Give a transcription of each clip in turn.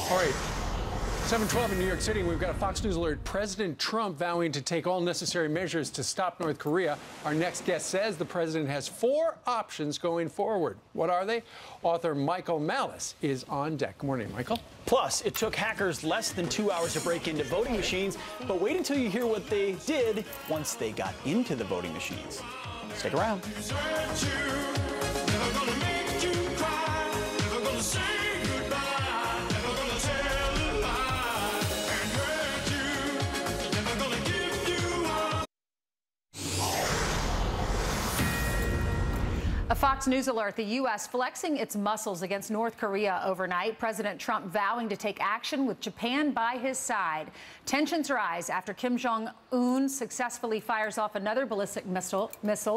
All right. 7:12 in New York City. We've got a Fox News alert. President Trump vowing to take all necessary measures to stop North Korea. Our next guest says the president has 4 options going forward. What are they? Author Michael Malice is on deck. Good morning, Michael. Plus, it took hackers less than 2 hours to break into voting machines. But wait until you hear what they did once they got into the voting machines. Stick around. A Fox News alert, the U.S. flexing its muscles against North Korea overnight. President Trump vowing to take action with Japan by his side. Tensions rise after Kim Jong-un successfully fires off another ballistic missile,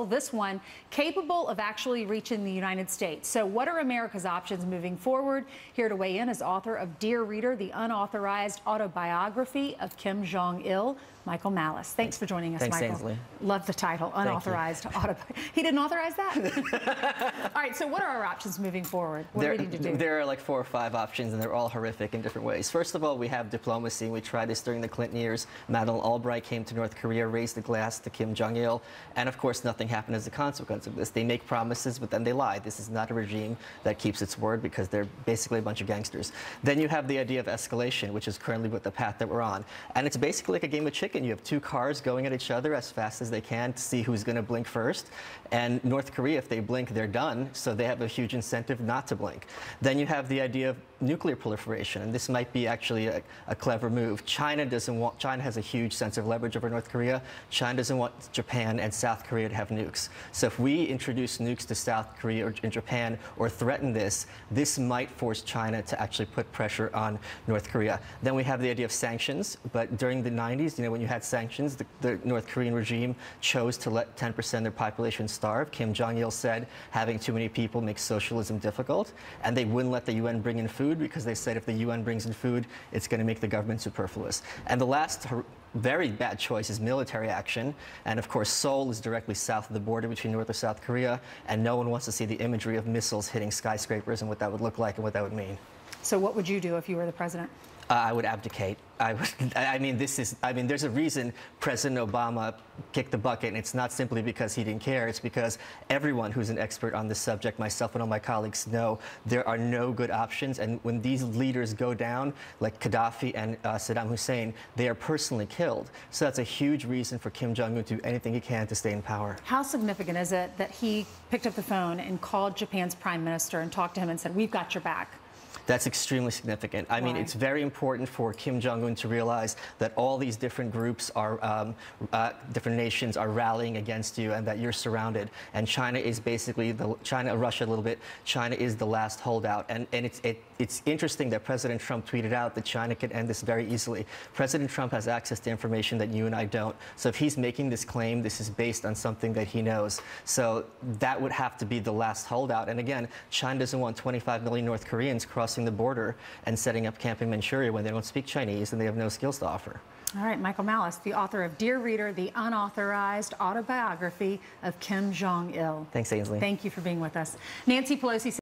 this one capable of actually reaching the United States. So what are America's options moving forward? Here to weigh in is author of Dear Reader, the unauthorized autobiography of Kim Jong-il, Michael Malice. Thanks for joining us, Michael. Ainsley. Love the title, unauthorized autobiography. He didn't authorize that? All right, so what are our options moving forward? What do we need to do? There are like 4 or 5 options, and they're all horrific in different ways. First of all, we have diplomacy. We tried this during the Clinton years. Madeleine Albright came to North Korea, raised the glass to Kim Jong-il, and of course, nothing happened as a consequence of this. They make promises, but then they lie. This is not a regime that keeps its word because they're basically a bunch of gangsters. Then you have the idea of escalation, which is currently with the path that we're on. And it's basically like a game of chicken. You have 2 cars going at each other as fast as they can to see who's going to blink first. And North Korea, if they blink, they're done. So they have a huge incentive not to blink. Then you have the idea of nuclear proliferation, and this might be actually a clever move. China has a huge sense of leverage over North Korea. China doesn't want Japan and South Korea to have nukes. So if we introduce nukes to South Korea or in Japan or threaten this might force China to actually put pressure on North Korea. Then we have the idea of sanctions, but during the 90s, when you had sanctions, the North Korean regime chose to let 10% of their population starve. Kim Jong-il said having too many people makes socialism difficult, and they wouldn't let the UN bring in food because they said if the UN brings in food, it's going to make the government superfluous. And the last very bad choice is military action. And of course, Seoul is directly south of the border between North and South Korea, and no one wants to see the imagery of missiles hitting skyscrapers and what that would look like and what that would mean. So what would you do if you were the president? I would abdicate. I mean, there's a reason President Obama kicked the bucket, and it's not simply because he didn't care. It's because everyone who's an expert on this subject, myself and all my colleagues, know there are no good options. And when these leaders go down, like Gaddafi and Saddam Hussein, they are personally killed. So that's a huge reason for Kim Jong-un to do anything he can to stay in power. How significant is it that he picked up the phone and called Japan's prime minister and talked to him and said, "We've got your back"? That's extremely significant. I mean, it's very important for Kim Jong-un to realize that all these different groups are, different nations are rallying against you and that you're surrounded. And China is basically, Russia a little bit, China is the last holdout. And it's interesting that President Trump tweeted out that China could end this very easily. President Trump has access to information that you and I don't. So if he's making this claim, this is based on something that he knows. So that would have to be the last holdout. And again, China doesn't want 25 million North Koreans crossing the border and setting up camp in Manchuria when they don't speak Chinese and they have no skills to offer. All right, Michael Malice, the author of Dear Reader, the unauthorized autobiography of Kim Jong-il. Thanks, Ainsley. Thank you for being with us. Nancy Pelosi